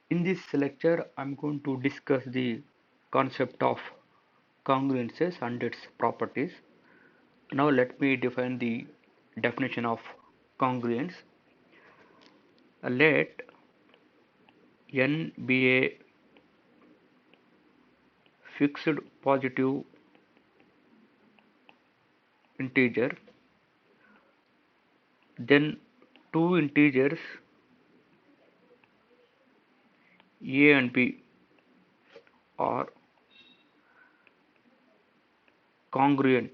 In this lecture, I'm going to discuss the concept of congruences and its properties. Now let me define the definition of congruence. Let n be a fixed positive integer, then two integers a and b are congruent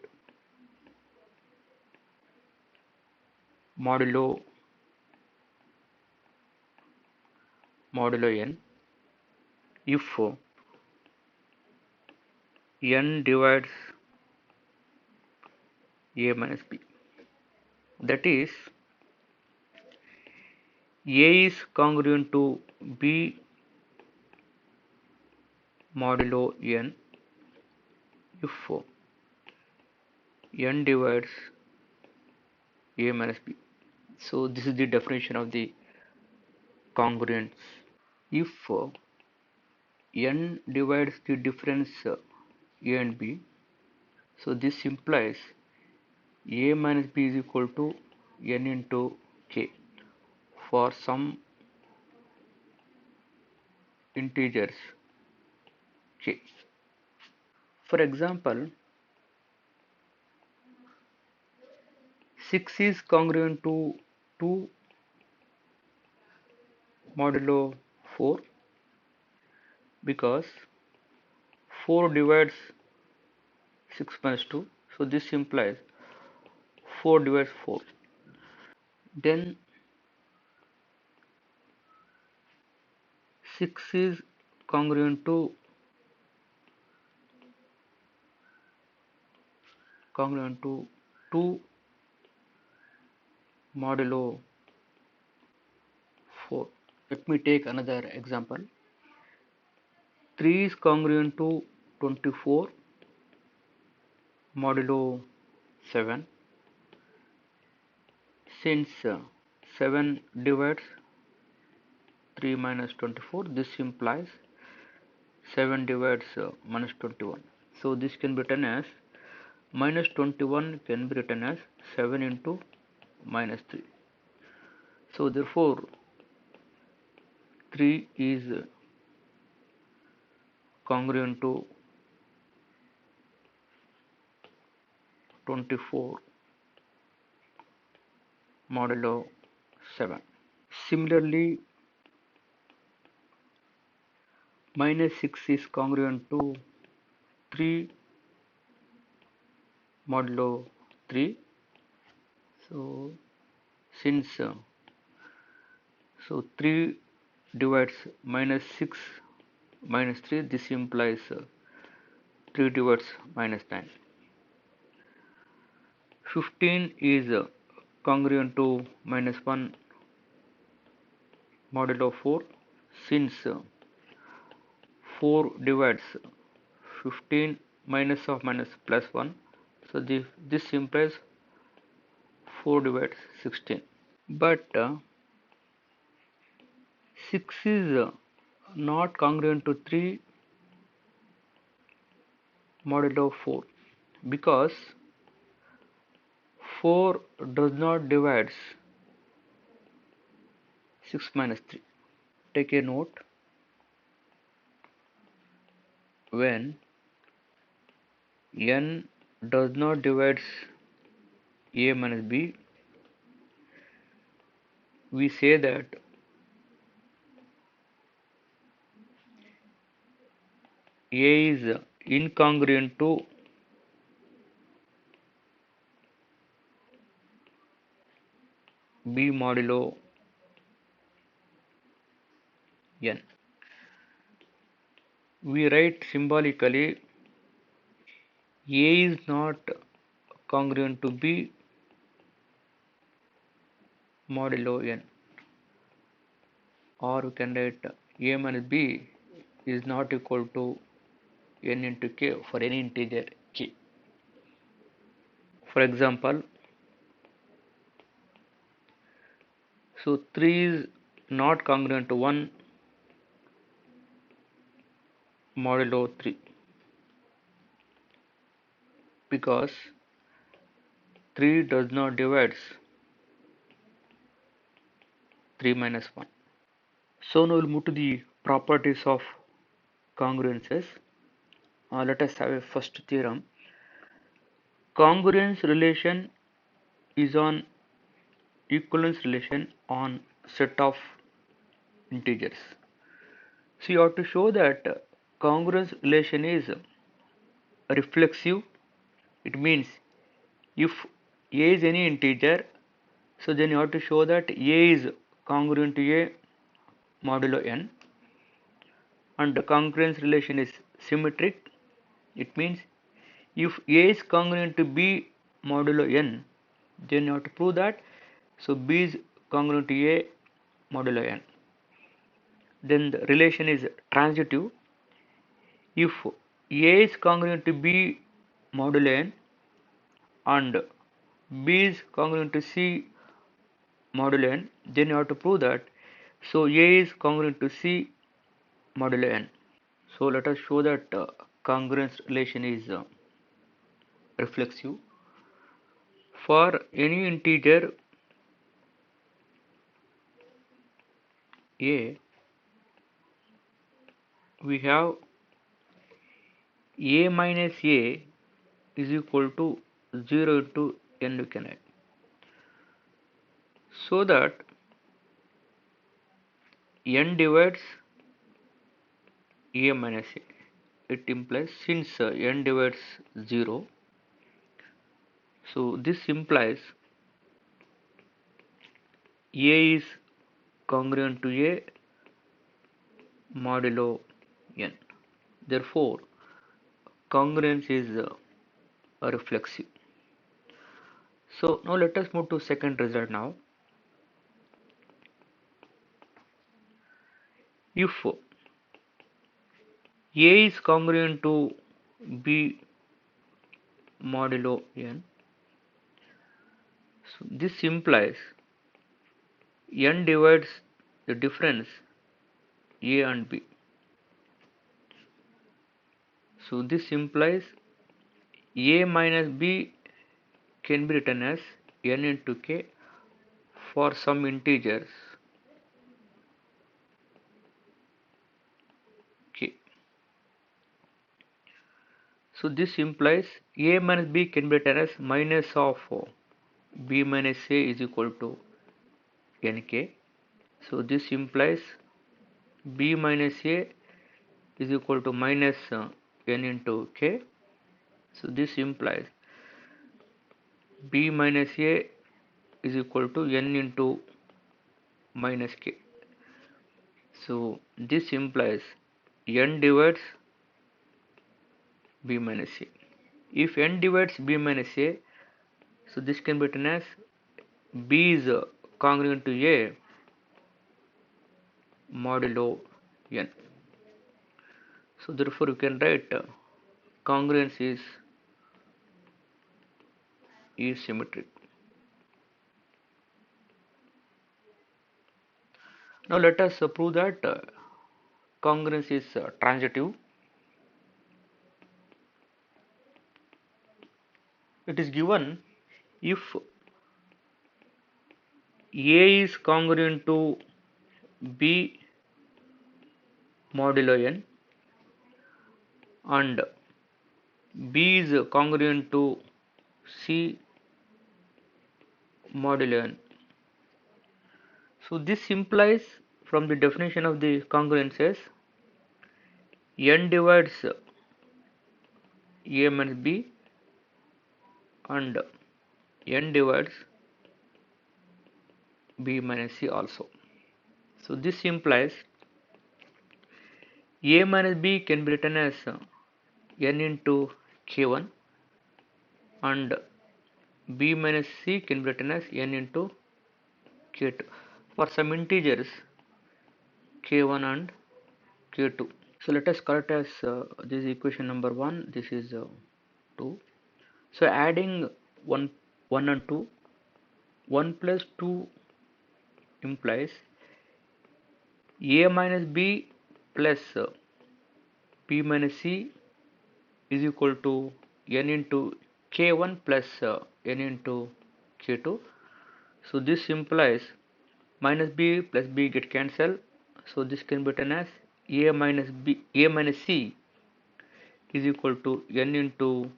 modulo n if n divides a minus b. That is, a is congruent to b modulo n if n divides a minus b. So this is the definition of the congruence. If n divides the difference a and b, so this implies a minus b is equal to n into k for some integers k. For example, 6 is congruent to 2 modulo 4 because 4 divides 6 minus 2, so this implies 4 divides 4. Then 6 is congruent to 2 modulo 4. Let me take another example. 3 is congruent to 24 modulo 7. Since 7 divides 3 minus 24, this implies 7 divides minus 21. So this can be written as minus 21 can be written as 7 into minus 3. So therefore 3 is congruent to 24 modulo 7. Similarly, minus 6 is congruent to 3 modulo 3. So since 3 divides minus 6 minus 3, this implies 3 divides minus 9. 15 is congruent to minus 1 modulo 4. Since 4 divides 15 minus of minus plus 1, so this implies 4 divides 16. But 6 is not congruent to 3 modulo 4 because 4 does not divides 6 minus 3. Take a note, when n does not divides a minus b, we say that a is incongruent to b modulo n. We write symbolically a is not congruent to b modulo n, or we can write a minus b is not equal to n into k for any integer k. For example, so 3 is not congruent to 1 modulo 3, because 3 does not divides 3 minus 1. So now we'll move to the properties of congruences. Let us have a first theorem. Congruence relation is on equivalence relation on set of integers. So you have to show that congruence relation is reflexive. It means if a is any integer, so then you have to show that a is congruent to a modulo n, and the congruence relation is symmetric. It means if a is congruent to b modulo n, then you have to prove that so b is congruent to a modulo n. Then the relation is transitive. If a is congruent to b modulo n and b is congruent to c modulo n, then you have to prove that so a is congruent to c modulo n. So let us show that congruence relation is reflexive. For any integer a, we have a minus a is equal to 0 into n you can add. So that n divides a minus a. It implies since n divides 0, so this implies a is congruent to a modulo n. Therefore, congruence is reflexive. So now let us move to second result now. If a is congruent to b modulo n, so this implies n divides the difference a and b. So this implies a minus b can be written as n into k for some integers k. So this implies a minus b can be written as minus of b minus a is equal to nk. So this implies b minus a is equal to minus n into k. So this implies b minus a is equal to n into minus k. So this implies n divides b minus a. If n divides b minus a, so this can be written as b is congruent to a modulo n. So therefore you can write congruence is symmetric. Now let us prove that congruence is transitive. It is given if a is congruent to b modulo n and b is congruent to c modulo n. So this implies from the definition of the congruences n divides a minus b and n divides b minus c also. So this implies a minus b can be written as n into k1 and b minus c can be written as n into k2 for some integers k1 and k2. So let us correct as this is equation number 1, this is 2. So adding 1 and 2, 1 plus 2 implies a minus b plus P minus C is equal to n into k1 plus n into k2. So this implies minus b plus b get cancelled. So this can be written as a minus c is equal to n into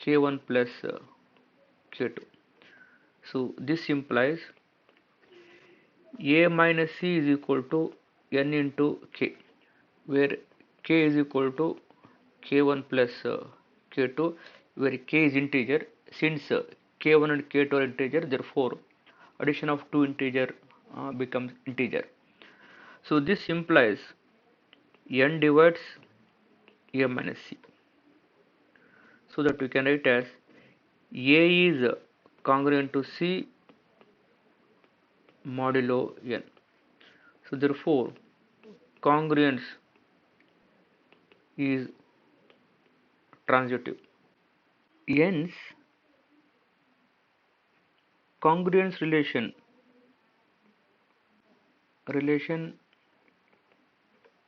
k1 plus k2. So this implies a minus c is equal to n into k, where k is equal to k1 plus k2, where k is integer. Since k1 and k2 are integer, therefore addition of two integer becomes integer. So this implies n divides a minus c, so that we can write as a is congruent to c modulo n. So therefore congruence is transitive. Hence congruence relation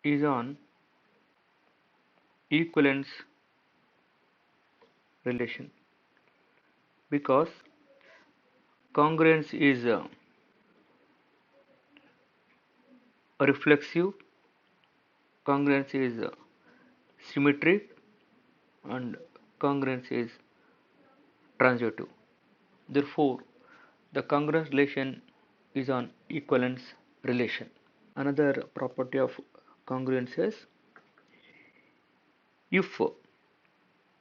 is on equivalence relation, because congruence is reflexive, congruence is symmetric, and congruence is transitive. Therefore the congruence relation is on equivalence relation. Another property of congruence is, if A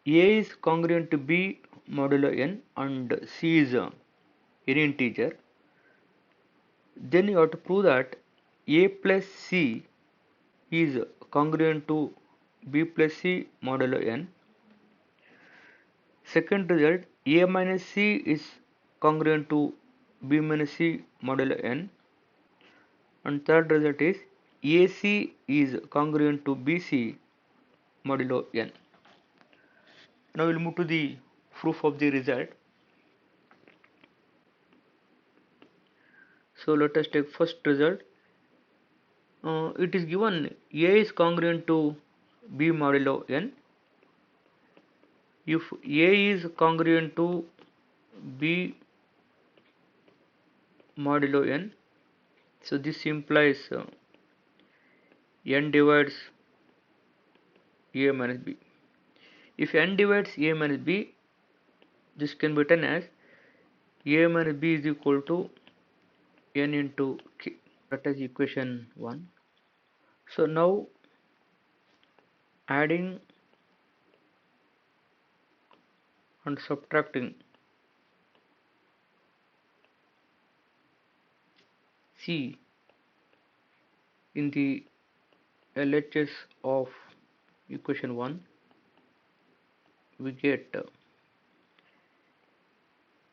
is congruent to B modulo n and C is an integer, then you have to prove that A plus C is congruent to B plus C modulo n. Second result, A minus C is congruent to B minus C modulo n. And third result is AC is congruent to BC modulo n. Now we'll move to the proof of the result. So let us take first result. It is given A is congruent to B modulo n. If A is congruent to B modulo n, so this implies n divides A minus B. If n divides A minus B, this can be written as A minus B is equal to n into k. That is equation 1. So now adding and subtracting C in the LHS of equation 1, we get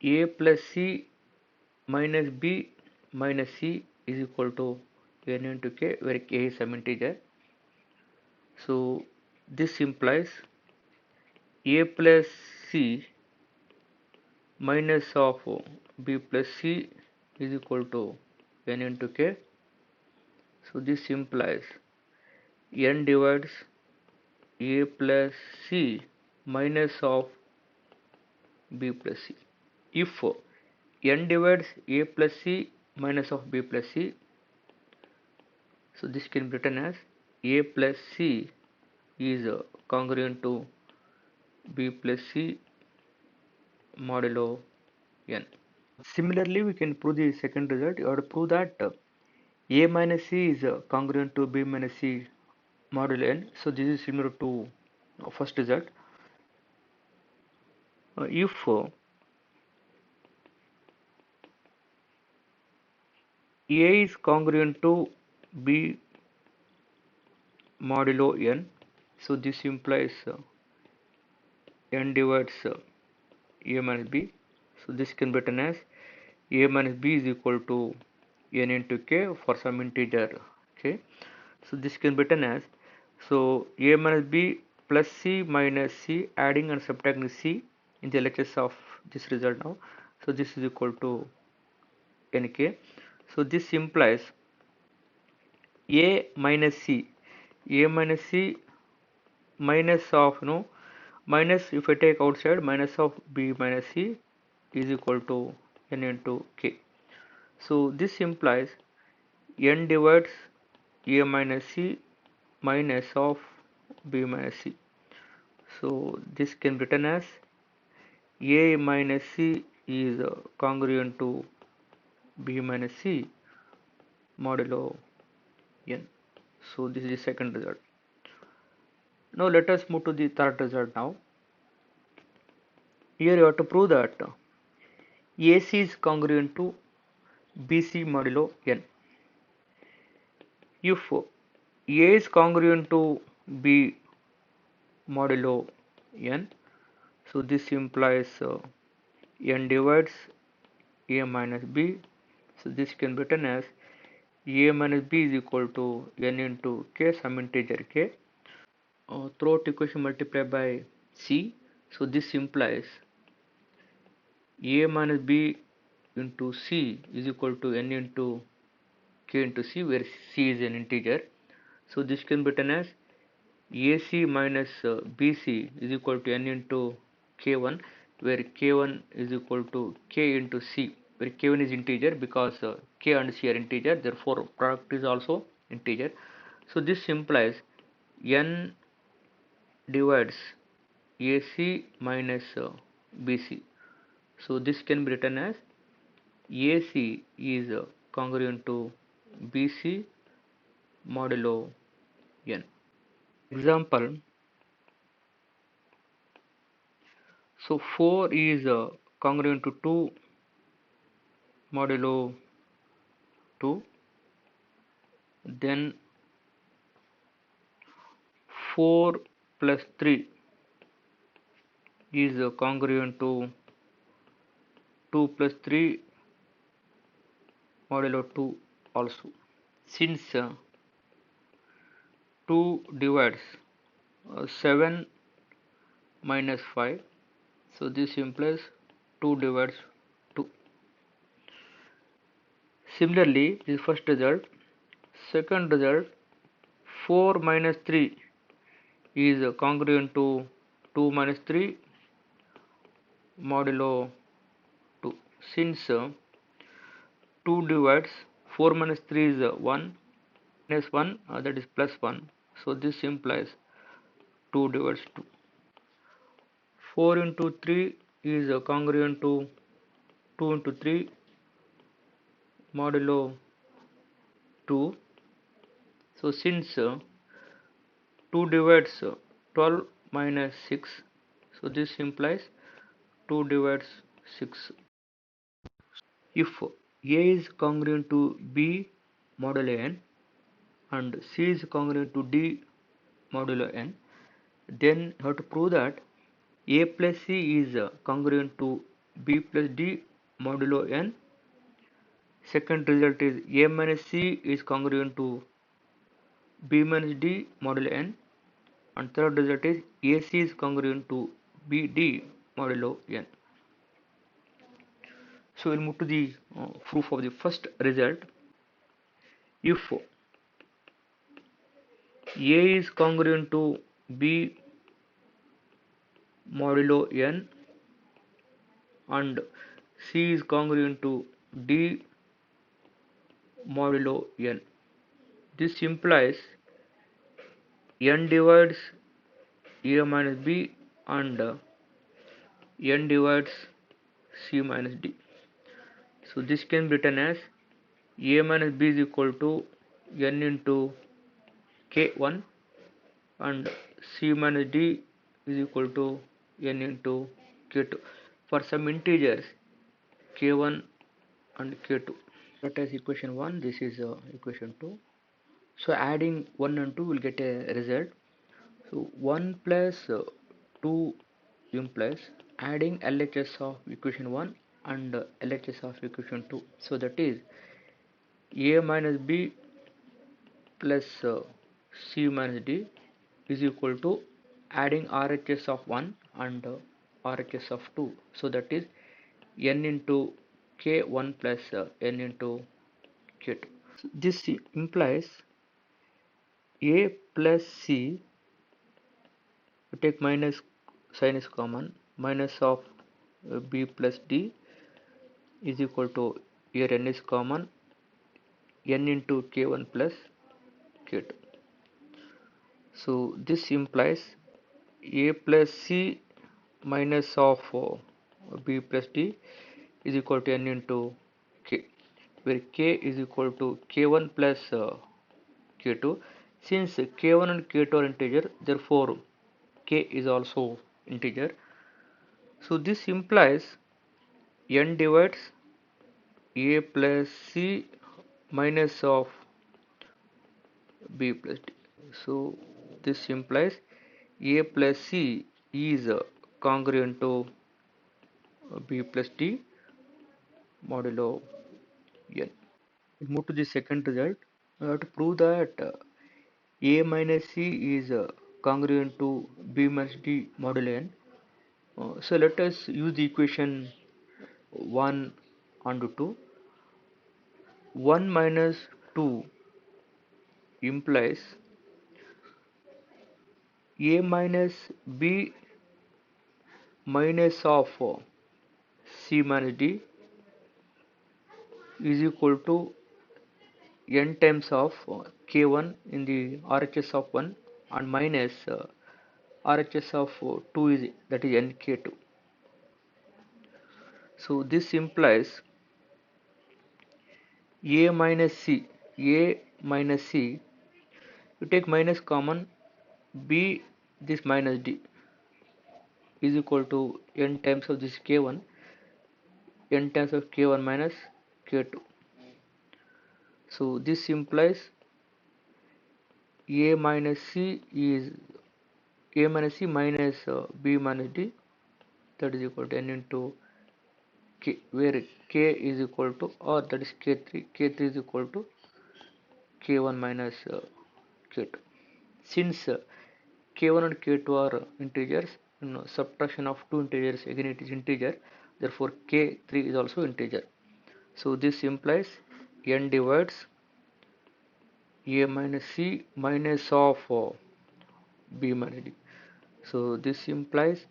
A plus C minus B minus C is equal to n into k, where k is some integer. So this implies A plus C minus of B plus C is equal to n into k. So this implies n divides A plus C minus of B plus C. If n divides A plus C minus of B plus C, so this can be written as A plus C is congruent to B plus C modulo n. Similarly, we can prove the second result. You have to prove that A minus C is congruent to B minus C modulo n. So this is similar to first result. If A is congruent to B modulo n, so this implies n divides A minus B. So this can be written as A minus B is equal to n into k for some integer k. So this can be written as, so A minus B plus C minus C, adding and subtracting C in the LHS of this result now. So this is equal to nk. So this implies A minus C minus of minus, if I take outside, minus of b minus c is equal to n into k. So this implies n divides a minus c minus of b minus c. So this can be written as a minus c is congruent to b minus c modulo n. So this is the second result. Now let us move to the third result now. Here you have to prove that AC is congruent to BC modulo n. If A is congruent to B modulo n, so this implies n divides A minus B. So this can be written as A minus B is equal to n into k, some integer k, throughout equation multiplied by C. So this implies A minus B into C is equal to n into k into C, where C is an integer. So this can be written as AC minus BC is equal to n into k1, where k1 is equal to k into C, where k1 is integer because k and C are integer, therefore product is also integer. So this implies n divides AC minus BC. So this can be written as AC is congruent to BC modulo n. Example, so 4 is congruent to 2 modulo 2, then 4 plus 3 is congruent to 2 plus 3 modulo 2 also. Since 2 divides 7 minus 5, so this implies 2 divides 2. Similarly, this first result. Second result, 4 minus 3 is congruent to 2 minus 3 modulo 2. Since 2 divides 4 minus 3 is 1 minus 1, that is plus 1. So this implies 2 divides 2. 4 into 3 is congruent to 2 into 3 modulo 2. So since 2 divides 12 minus 6, so this implies 2 divides 6. If A is congruent to B modulo n and C is congruent to D modulo n, then you have to prove that A plus C is congruent to B plus D modulo n. Second result is A minus C is congruent to B minus D modulo n, and third result is AC is congruent to BD modulo n. So we'll move to the proof of the first result. If A is congruent to B modulo n and C is congruent to D modulo n, this implies n divides A minus B and n divides C minus D. So this can be written as A minus B is equal to n into k1 and C minus D is equal to n into k2 for some integers k1 and k2. That is equation 1, this is equation 2. So adding 1 and 2 will get a result. So 1 plus 2 implies adding LHS of equation 1 and LHS of equation 2. So that is A minus B plus C minus D is equal to adding RHS of 1 and RHS of 2. So that is n into k1 plus n into k2. So this implies A plus C You take minus, sign is common, minus of b plus d is equal to, here n is common, n into k1 plus k2. So this implies a plus c minus of b plus d is equal to n into k, where k is equal to k1 plus k2. Since k1 and k2 are integer, therefore k is also integer. So this implies n divides a plus c minus of b plus d. So this implies a plus c is congruent to b plus d modulo n. We move to the second result. We have to prove that a minus c is congruent to b minus d modulo n. So let us use the equation 1 and 2. 1 minus 2 implies a minus b minus of c minus d is equal to n times of k1 in the RHS of 1 and minus RHS of 2 is, that is nk2. So this implies a minus c, a minus c, you take minus common, b this minus d is equal to n times of this k1, n times of k1 minus k2. So this implies a minus c is a minus c minus b minus d, that is equal to n into k, where k is equal to, or that is k3 is equal to k1 minus k2. Since k1 and k2 are integers, subtraction of two integers, again it is integer, therefore k3 is also integer. So this implies n divides a minus c minus of b minus d. So this implies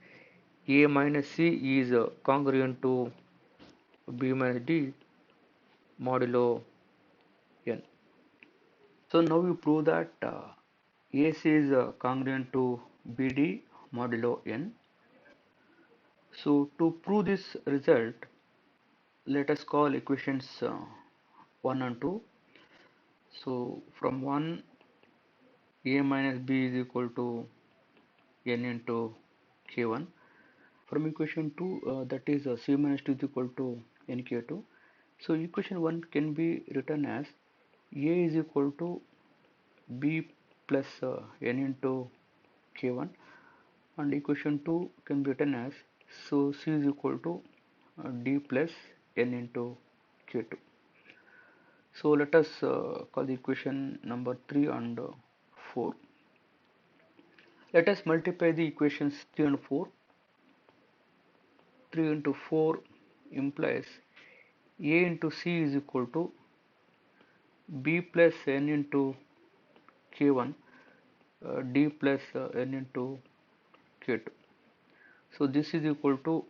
a minus c is congruent to b minus d modulo n. So now we prove that AC is congruent to BD modulo n. So to prove this result, let us call equations 1 and 2. So from 1, a minus b is equal to n into k1. From equation 2, that is c minus 2 is equal to nk2. So equation 1 can be written as a is equal to b plus n into k1, and equation 2 can be written as, so c is equal to d plus n into k2. So let us call the equation number 3 and 4. Let us multiply the equations 3 and 4. 3 into 4 implies a into c is equal to b plus n into k1 d plus n into k2. So this is equal to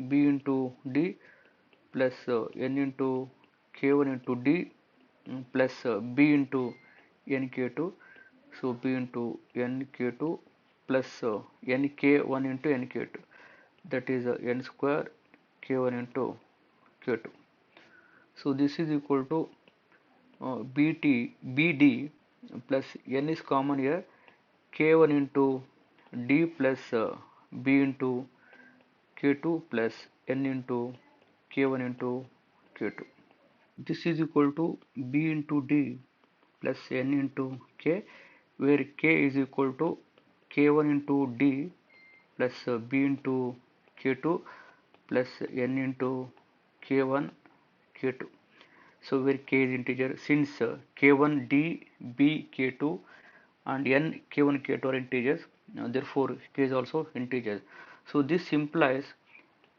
b into d plus n into k1 into d plus b into nk2. So b into nk2 plus nk1 into nk2, that is n square k1 into k2. So this is equal to bd plus n is common here, k1 into d plus b into k2 plus n into k1 into k2. This is equal to b into d plus n into k, where k is equal to k1 into d plus b into k2 plus n into k1 k2. So where k is integer, since k1 d b k2 and n k1 k2 are integers, therefore k is also integer. So this implies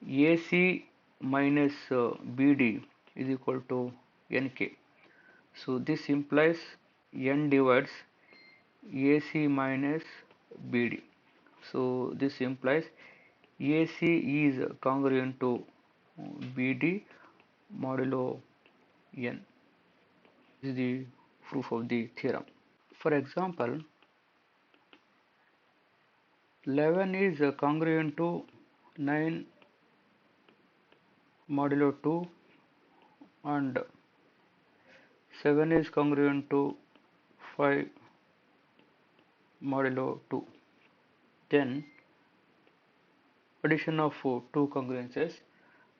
AC minus BD is equal to NK. So this implies N divides AC minus BD. So this implies AC is congruent to BD modulo N. This is the proof of the theorem. For example, 11 is congruent to 9 modulo 2 and 7 is congruent to 5 modulo 2. Then addition of two congruences,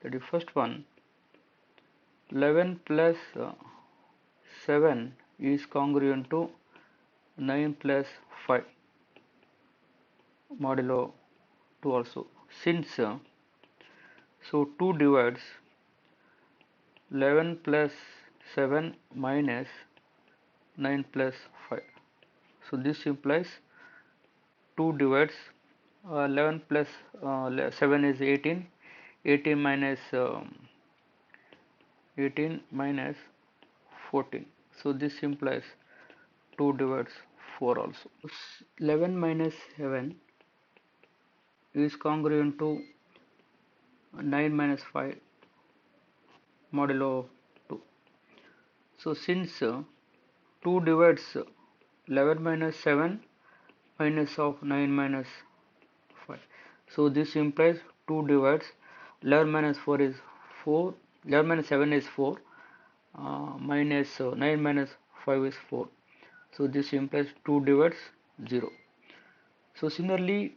that is first one, 11 plus 7 is congruent to 9 plus 5 modulo 2 also. Since so 2 divides 11 plus 7 minus 9 plus 5. So this implies 2 divides 11 plus 7 is 18, 18 minus 18 minus 14. So this implies 2 divides 4 also. 11 minus 7 is congruent to 9 minus 5 modulo 2. So since 2 divides 11 minus 7 minus of 9 minus 5. So this implies 2 divides 11 minus 4 is 4, 11 minus 7 is 4, minus 9 minus 5 is 4. So this implies 2 divides 0. So similarly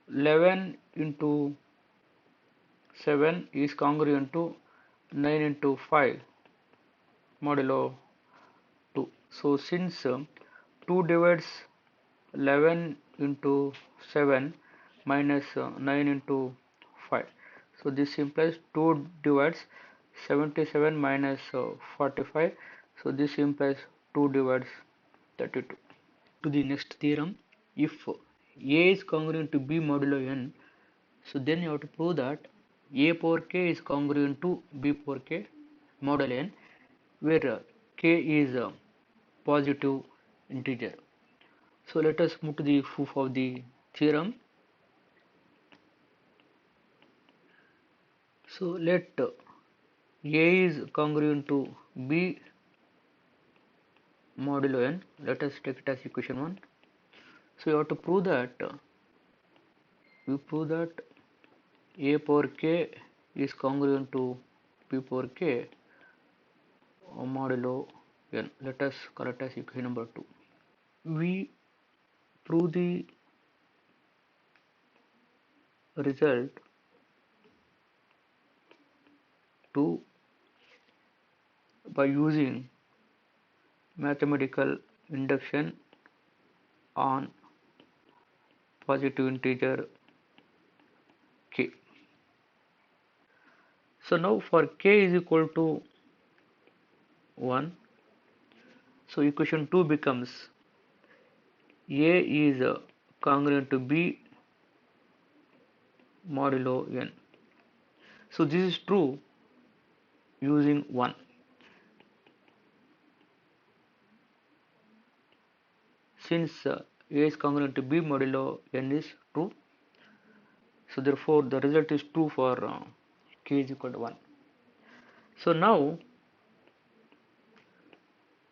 11 into 7 is congruent to 9 into 5 modulo 2. So since 2 divides 11 into 7 minus 9 into 5. So this implies 2 divides 77 minus 45. So this implies 2 divides 32. To the next theorem, if A is congruent to B modulo N, so then you have to prove that A power K is congruent to B power K modulo N, where K is a positive integer. So let us move to the proof of the theorem. So let A is congruent to B modulo N. Let us take it as equation 1. So you have to prove that A power K is congruent to B power K modulo N. Let us call it as equation number 2. We prove the result to by using mathematical induction on positive integer K. So now for K is equal to 1, so equation 2 becomes A is congruent to B modulo N. So this is true using 1. Since A is congruent to B modulo N is true, so therefore the result is true for K is equal to 1. So now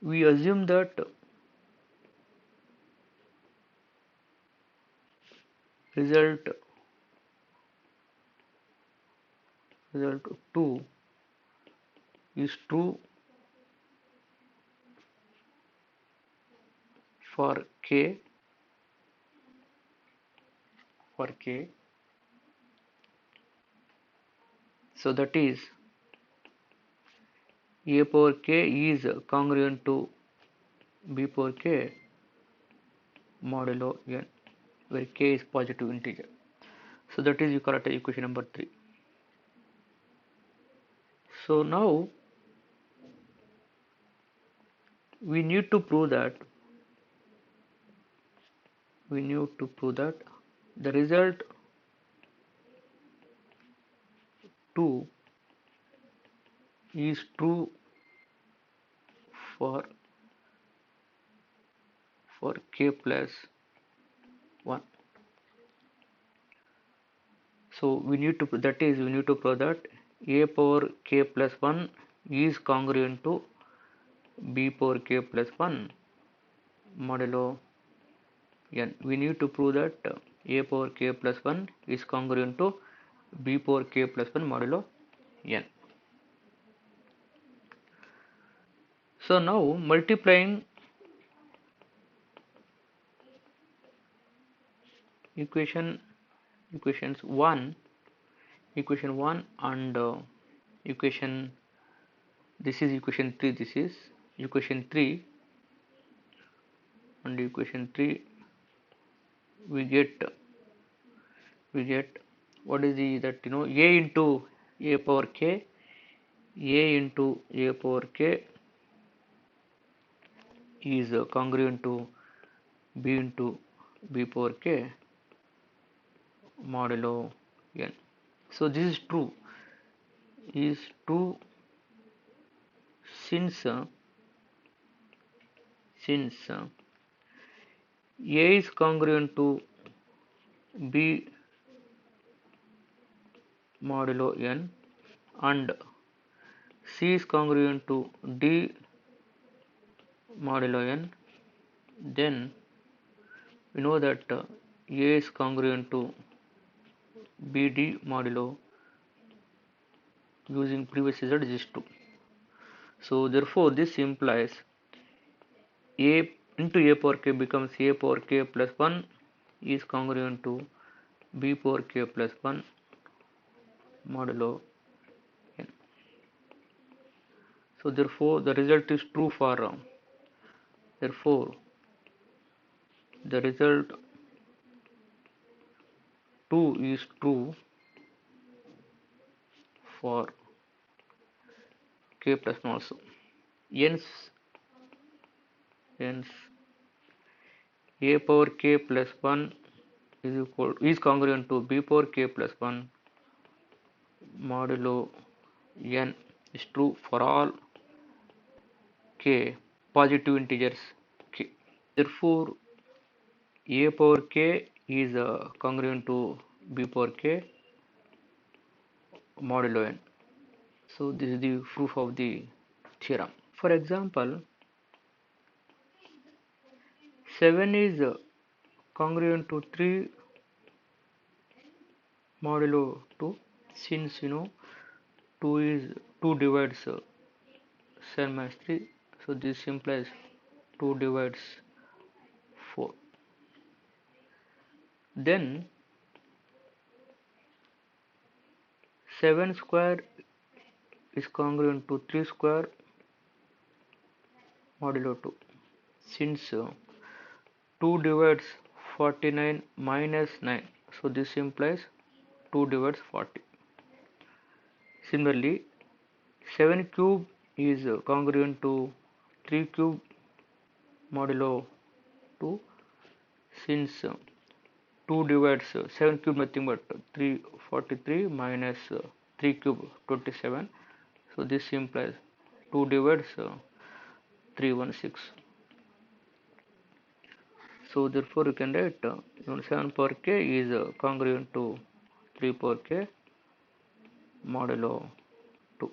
we assume that result 2 is true for K so that is A power K is congruent to B power K modulo N, where K is positive integer. So that is you correct equation number 3. So now we need to prove that the result 2 is true for K plus 1. So we need to prove that a power k plus 1 is congruent to b power k plus 1 modulo n. We need to prove that a power k plus 1 is congruent to b power k plus 1 modulo n. So now multiplying equations 1 and equation, this is equation 3, this is equation 3, and equation 3 we get what is the that a into a power k, a into a power k is congruent to b into b power k modulo n. So this is true since a is congruent to b modulo n and c is congruent to d modulo n, then we know that a is congruent to bd modulo, using previous result, is true. So therefore this implies a into a power k becomes a power k plus 1 is congruent to b power k plus 1 modulo n. So therefore the result is true for therefore the result 2 is true for k plus 1 also. Hence a power k plus 1 is congruent to b power k plus 1 modulo n is true for all k positive integers k. Therefore a power k is congruent to b power k modulo n. So this is the proof of the theorem. For example, 7 is congruent to 3 modulo 2, since 2 divides 7 minus 3, so this implies 2 divides 4. Then 7 square is congruent to 3 square modulo 2, since 2 divides 49 minus 9, so this implies 2 divides 40. Similarly 7 cube is congruent to 3 cube modulo 2, since 2 divides 7 cube nothing but 343 minus 3 cube 27, so this implies 2 divides 316. So therefore you can write 7 power k is congruent to 3 power k modulo 2.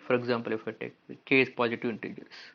For example, if I take k is positive integers.